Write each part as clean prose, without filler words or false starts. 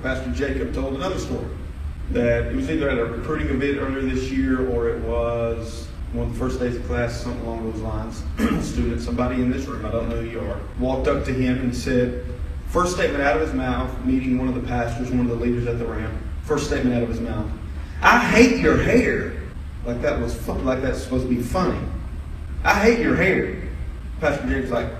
Pastor Jacob told another story that it was either at a recruiting event earlier this year or it was one of the first days of class, something along those lines. Student, somebody in this room, I don't know who you are, walked up to him and said, first statement out of his mouth, meeting one of the pastors, one of the leaders at the Ramp, first statement out of his mouth, "I hate your hair." Like that was like that's supposed to be funny. "I hate your hair." Pastor Jacob's like,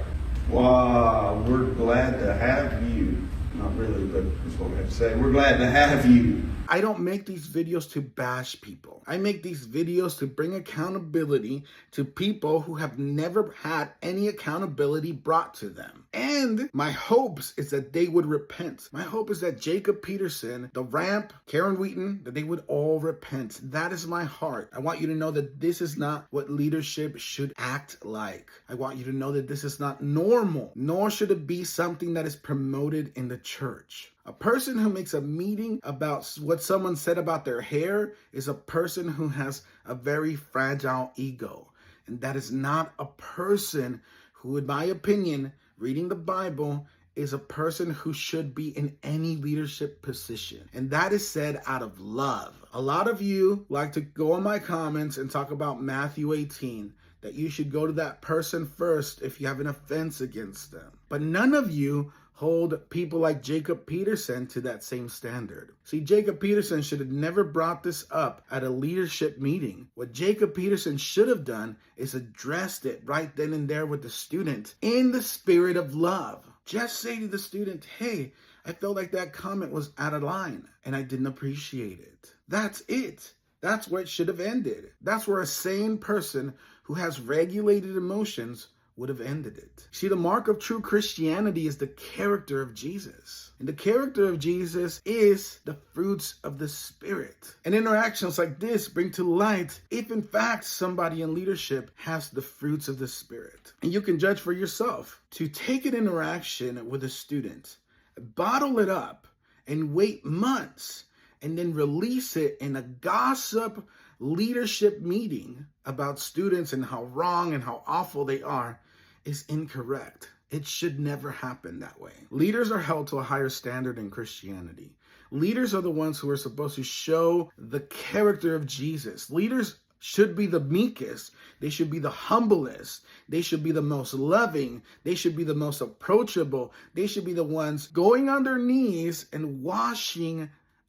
"Wow, we're glad to have you." Not really, but that's what we have to say. We're glad to have you. I don't make these videos to bash people. I make these videos to bring accountability to people who have never had any accountability brought to them. And my hopes is that they would repent. My hope is that Jacob Peterson, the Ramp, Karen Wheaton, that they would all repent. That is my heart. I want you to know that this is not what leadership should act like. I want you to know that this is not normal, nor should it be something that is promoted in the church. A person who makes a meeting about what someone said about their hair is a person who has a very fragile ego. And that is not a person who, in my opinion, reading the Bible, is a person who should be in any leadership position. And that is said out of love. A lot of you like to go on my comments and talk about Matthew 18, that you should go to that person first if you have an offense against them. But none of you hold people like Jacob Peterson to that same standard. See, Jacob Peterson should have never brought this up at a leadership meeting. What Jacob Peterson should have done is addressed it right then and there with the student in the spirit of love. Just say to the student, "Hey, I felt like that comment was out of line and I didn't appreciate it." That's it. That's where it should have ended. That's where a sane person who has regulated emotions would have ended it. See, the mark of true Christianity is the character of Jesus. And the character of Jesus is the fruits of the Spirit. And interactions like this bring to light if in fact somebody in leadership has the fruits of the Spirit. And you can judge for yourself. To take an interaction with a student, bottle it up, and wait months, and then release it in a gossip leadership meeting about students and how wrong and how awful they are, is incorrect. It should never happen that way. Leaders are held to a higher standard in Christianity. Leaders are the ones who are supposed to show the character of Jesus. Leaders should be the meekest. They should be the humblest. They should be the most loving. They should be the most approachable. They should be the ones going on their knees and washing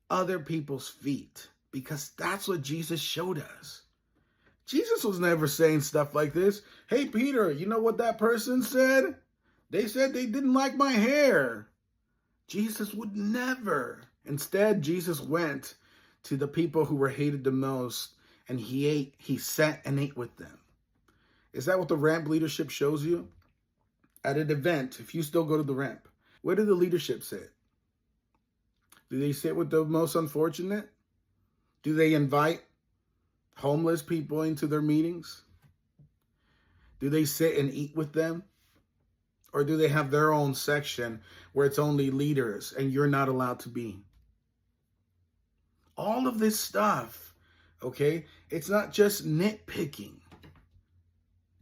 other people's feet, because that's what Jesus showed us. Jesus was never saying stuff like this. "Hey, Peter, you know what that person said? They said they didn't like my hair." Jesus would never. Instead, Jesus went to the people who were hated the most, and he sat and ate with them. Is that what the Ramp leadership shows you? At an event, if you still go to the Ramp, where do the leadership sit? Do they sit with the most unfortunate? Do they invite homeless people into their meetings? Do they sit and eat with them? Or do they have their own section where it's only leaders and you're not allowed to be? All of this stuff, okay, it's not just nitpicking.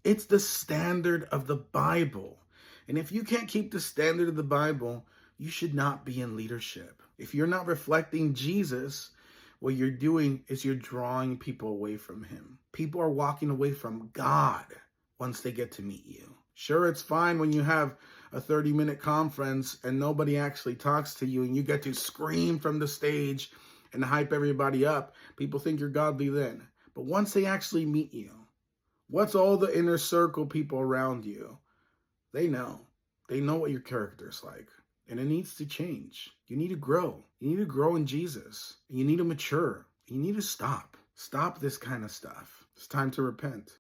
It's the standard of the Bible. And if you can't keep the standard of the Bible, you should not be in leadership. If you're not reflecting Jesus, what you're doing is you're drawing people away from him. People are walking away from God once they get to meet you. Sure, it's fine when you have a 30-minute conference and nobody actually talks to you and you get to scream from the stage and hype everybody up. People think you're godly then. But once they actually meet you, what's all the inner circle people around you? They know. They know what your character's like. And it needs to change. You need to grow. You need to grow in Jesus. You need to mature. You need to stop. Stop this kind of stuff. It's time to repent.